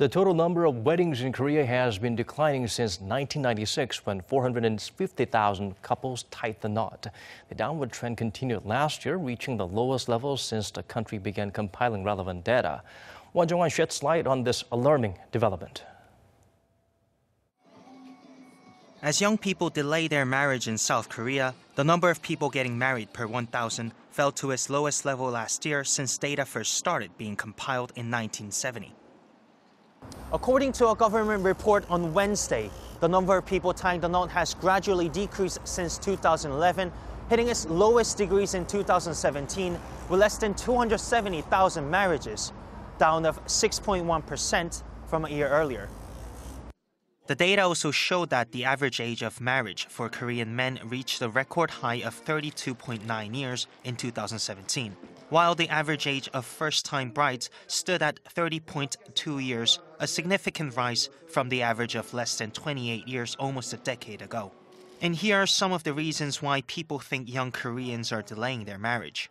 The total number of weddings in Korea has been declining since 1996 when 450,000 couples tied the knot. The downward trend continued last year, reaching the lowest level since the country began compiling relevant data. Jung-hwan sheds light on this alarming development. As young people delay their marriage in South Korea, the number of people getting married per 1,000 fell to its lowest level last year since data first started being compiled in 1970. According to a government report on Wednesday, the number of people tying the knot has gradually decreased since 2011, hitting its lowest degrees in 2017 with less than 270,000 marriages, down of 6.1% from a year earlier. The data also showed that the average age of marriage for Korean men reached a record high of 32.9 years in 2017, while the average age of first-time brides stood at 30.2 years, a significant rise from the average of less than 28 years almost a decade ago. And here are some of the reasons why people think young Koreans are delaying their marriage.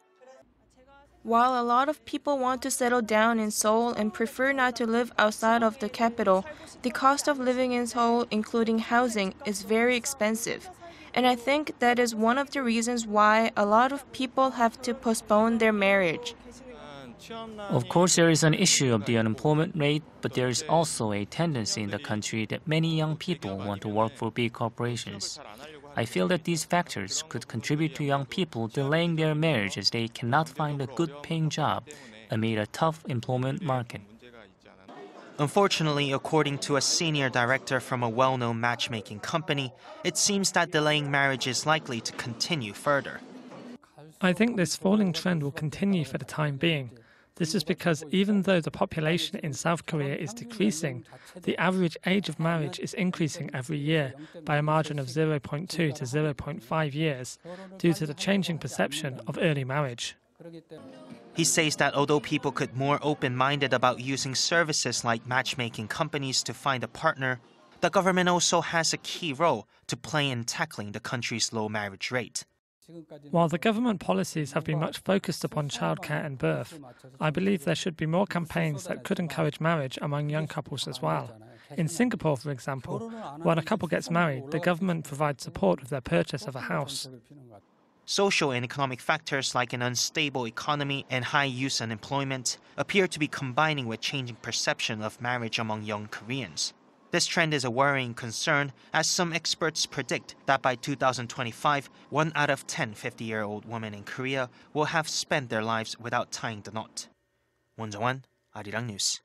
While a lot of people want to settle down in Seoul and prefer not to live outside of the capital, the cost of living in Seoul, including housing, is very expensive. And I think that is one of the reasons why a lot of people have to postpone their marriage. Of course, there is an issue of the unemployment rate, but there is also a tendency in the country that many young people want to work for big corporations. I feel that these factors could contribute to young people delaying their marriage as they cannot find a good-paying job amid a tough employment market. Unfortunately, according to a senior director from a well-known matchmaking company, it seems that delaying marriage is likely to continue further. I think this falling trend will continue for the time being. This is because even though the population in South Korea is decreasing, the average age of marriage is increasing every year by a margin of 0.2 to 0.5 years due to the changing perception of early marriage. He says that although people could more open-minded about using services like matchmaking companies to find a partner, the government also has a key role to play in tackling the country's low marriage rate. While the government policies have been much focused upon childcare and birth, I believe there should be more campaigns that could encourage marriage among young couples as well. In Singapore, for example, when a couple gets married, the government provides support with their purchase of a house. Social and economic factors like an unstable economy and high youth unemployment appear to be combining with changing perception of marriage among young Koreans. This trend is a worrying concern, as some experts predict that by 2025, 1 out of 10 50-year-old women in Korea will have spent their lives without tying the knot. Jung-hwan, Arirang News.